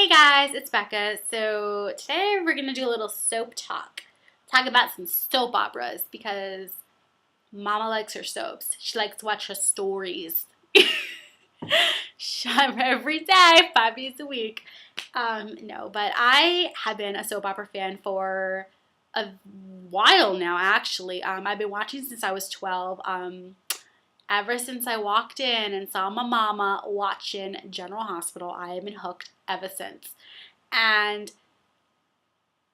Hey guys, it's Becca. So today we're gonna do a little soap talk. Talk about some soap operas because Mama likes her soaps. She likes to watch her stories. Every day, 5 days a week. No, but I have been a soap opera fan for a while now, actually. I've been watching since I was 12. Ever since I walked in and saw my mama watching General Hospital, I have been hooked ever since. And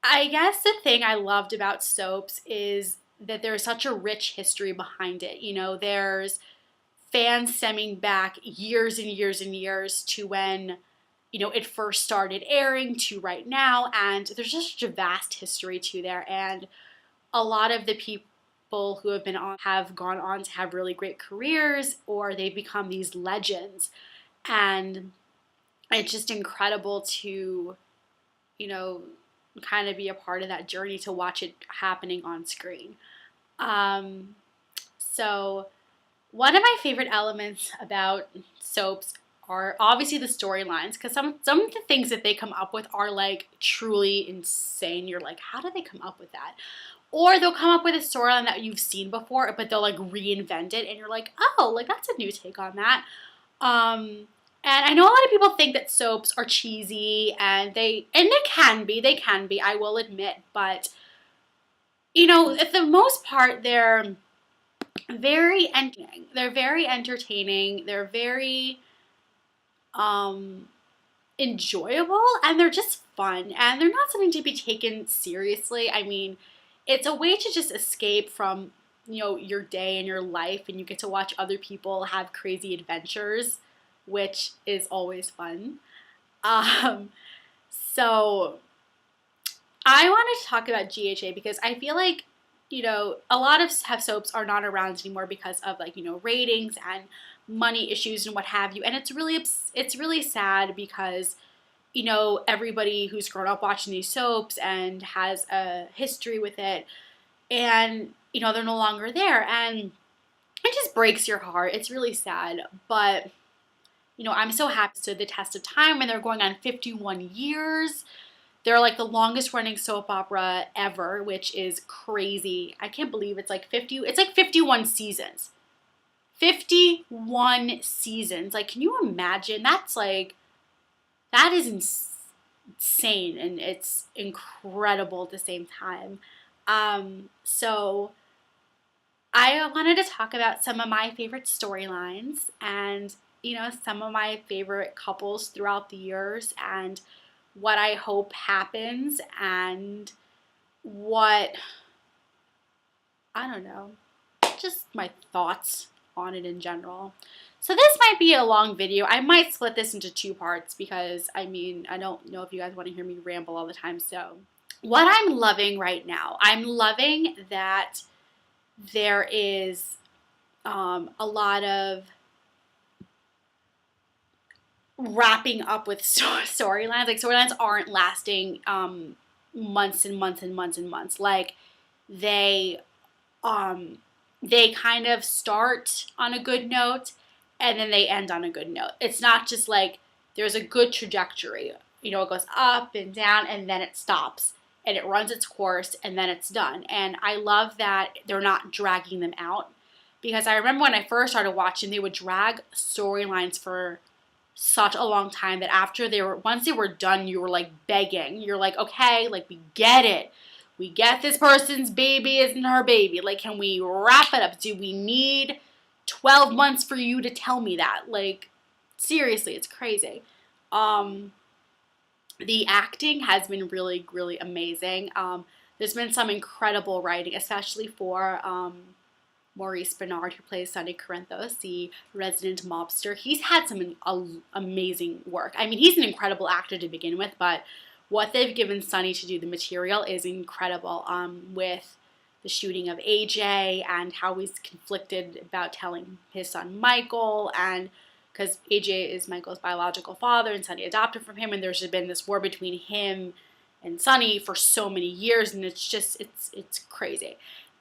I guess the thing I loved about soaps is that there's such a rich history behind it. There's fans stemming back years and years and years to when, it first started airing to right now. And there's just such a vast history to there. And a lot of the people who have been on have gone on to have really great careers, or they've become these legends. And it's just incredible to, you know, kind of be a part of that journey, to watch it happening on screen. So one of my favorite elements about soaps are obviously the storylines, because some of the things that they come up with are like truly insane. You're like, how do they come up with that? Or they'll come up with a storyline that you've seen before, but they'll like reinvent it, and you're like, oh, like that's a new take on that. And I know a lot of people think that soaps are cheesy, and they can be, I will admit, but at the most part, they're very entertaining. They're very entertaining. They're very enjoyable, and they're just fun, and they're not something to be taken seriously. I mean, it's a way to just escape from your day and your life, and you get to watch other people have crazy adventures, which is always fun. So I wanted to talk about GHA because I feel like, a lot of soaps are not around anymore because of ratings and money issues and what have you. And it's really sad because, everybody who's grown up watching these soaps and has a history with it, and, they're no longer there. And it just breaks your heart. It's really sad. But I'm so happy to the test of time, and they're going on 51 years. They're like the longest running soap opera ever, which is crazy. I can't believe it's like 51 seasons. 51 seasons. Like, can you imagine? That is insane, and it's incredible at the same time. So I wanted to talk about some of my favorite storylines and some of my favorite couples throughout the years, and what I hope happens, and what, I don't know, just my thoughts on it in general. So this might be a long video. I might split this into two parts because, I don't know if you guys want to hear me ramble all the time. So what I'm loving right now, I'm loving that there is a lot of wrapping up with storylines. Like, storylines aren't lasting months and months and months and months. Like, they kind of start on a good note and then they end on a good note. It's not just like there's a good trajectory. It goes up and down and then it stops and it runs its course and then it's done. And I love that they're not dragging them out, because I remember when I first started watching, they would drag storylines for such a long time that once they were done, you were like begging. You're like, okay, like, we get it. We get this person's baby isn't her baby. Like, can we wrap it up? Do we need 12 months for you to tell me that? Like, seriously, it's crazy. The acting has been really, really amazing. There's been some incredible writing, especially for Maurice Benard, who plays Sonny Corinthos, the resident mobster. He's had some amazing work. I mean, he's an incredible actor to begin with, but what they've given Sonny to do the material is incredible, with the shooting of AJ and how he's conflicted about telling his son Michael, and because AJ is Michael's biological father and Sonny adopted from him, and there's been this war between him and Sonny for so many years, and it's crazy.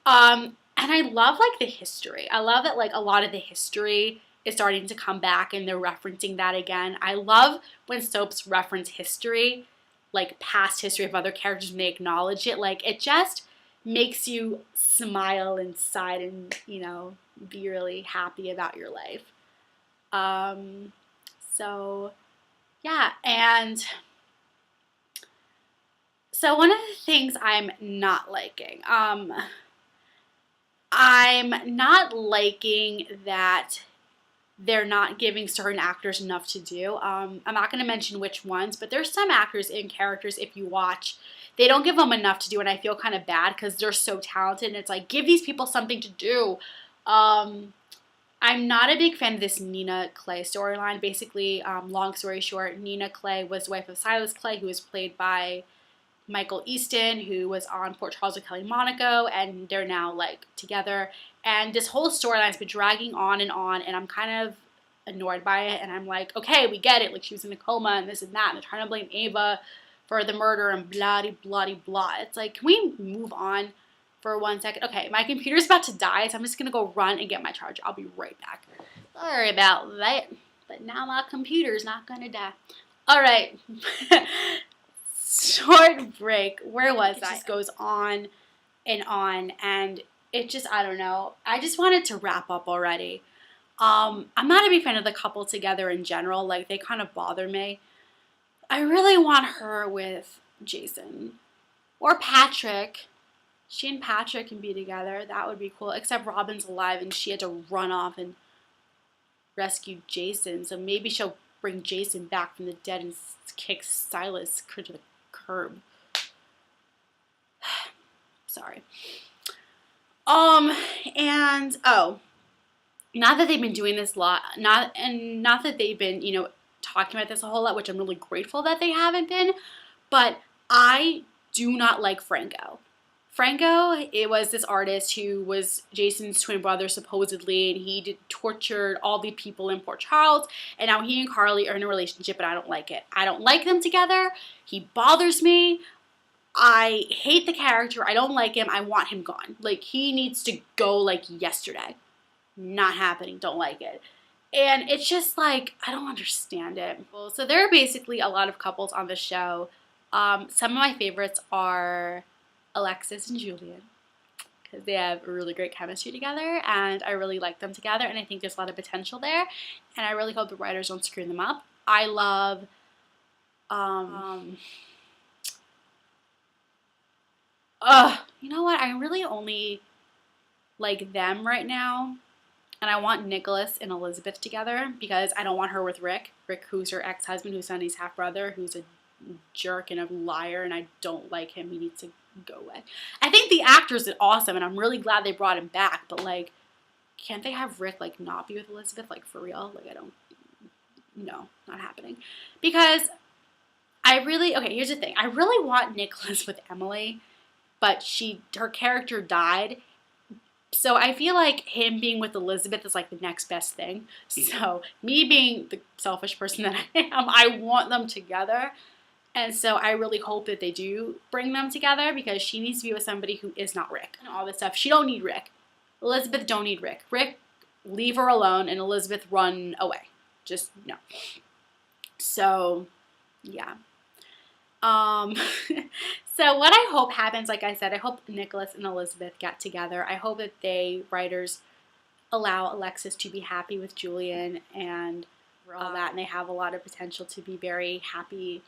And I love, like, the history. I love that, like, a lot of the history is starting to come back and they're referencing that again. I love when soaps reference history, like past history of other characters, and they acknowledge it. Like, it just makes you smile inside and, you know, be really happy about your life. So yeah, and so one of the things I'm not liking, I'm not liking that they're not giving certain actors enough to do. I'm not going to mention which ones, but there's some actors and characters, if you watch, they don't give them enough to do, and I feel kind of bad because they're so talented, and it's like, give these people something to do. I'm not a big fan of this Nina Clay storyline. Basically, long story short, Nina Clay was the wife of Silas Clay, who was played by Michael Easton, who was on Port Charles with Kelly Monaco, and they're now, like, together. And this whole storyline's been dragging on, and I'm kind of annoyed by it, and I'm like, okay, we get it, like, she was in a coma, and this and that, and they're trying to blame Ava for the murder, and blah. It's like, can we move on for 1 second? Okay, my computer's about to die, so I'm just gonna go run and get my charger. I'll be right back. Sorry about that, but now my computer's not gonna die. Alright. Short break. Where was I? It just goes on, and it just, I don't know. I just wanted to wrap up already. I'm not a big fan of the couple together in general. Like, they kind of bother me. I really want her with Jason. Or Patrick. She and Patrick can be together. That would be cool. Except Robin's alive and she had to run off and rescue Jason. So maybe she'll bring Jason back from the dead and kick Silas to the curb. Sorry. And not that they've been doing this a lot, not that they've been, you know, talking about this a whole lot, which I'm really grateful that they haven't been, but I do not like Franco. Franco, it was this artist who was Jason's twin brother, supposedly, and he tortured all the people in Port Charles, and now he and Carly are in a relationship, and I don't like it. I don't like them together. He bothers me. I hate the character. I don't like him. I want him gone. Like, he needs to go, like, yesterday. Not happening. Don't like it. And it's just, like, I don't understand it. Well, so there are basically a lot of couples on the show. Some of my favorites are Alexis and Julian, because they have really great chemistry together, and I really like them together, and I think there's a lot of potential there, and I really hope the writers don't screw them up. I love, you know what, I really only like them right now, and I want Nicholas and Elizabeth together, because I don't want her with Rick, who's her ex-husband, who's Sunny's half-brother, who's a jerk and a liar, and I don't like him. He needs to go away. I think the actor's awesome, and I'm really glad they brought him back, but, like, can't they have Rick, like, not be with Elizabeth, like, for real? Like, I don't, no, not happening. Because okay, here's the thing. I really want Nicholas with Emily, but her character died, so I feel like him being with Elizabeth is, like, the next best thing. So, me being the selfish person that I am, I want them together. And so I really hope that they do bring them together, because she needs to be with somebody who is not Rick and all this stuff. She don't need Rick. Elizabeth don't need Rick. Rick, leave her alone, and Elizabeth, run away. Just, no. So, yeah. So what I hope happens, like I said, I hope Nicholas and Elizabeth get together. I hope that writers allow Alexis to be happy with Julian and all that, and they have a lot of potential to be very happy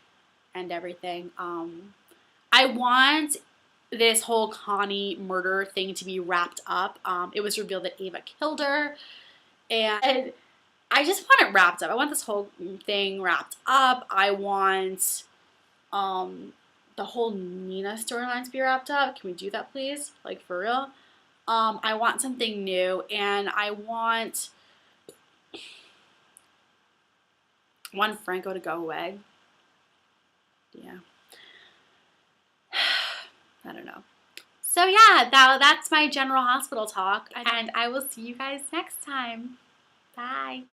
and everything. I want this whole Connie murder thing to be wrapped up. It was revealed that Ava killed her, and I just want it wrapped up. I want this whole thing wrapped up. I want the whole Nina storyline to be wrapped up. Can we do that, please? Like, for real? I want something new, and I want Franco to go away. Yeah. I don't know. So yeah, that's my General Hospital talk, and I will see you guys next time. Bye.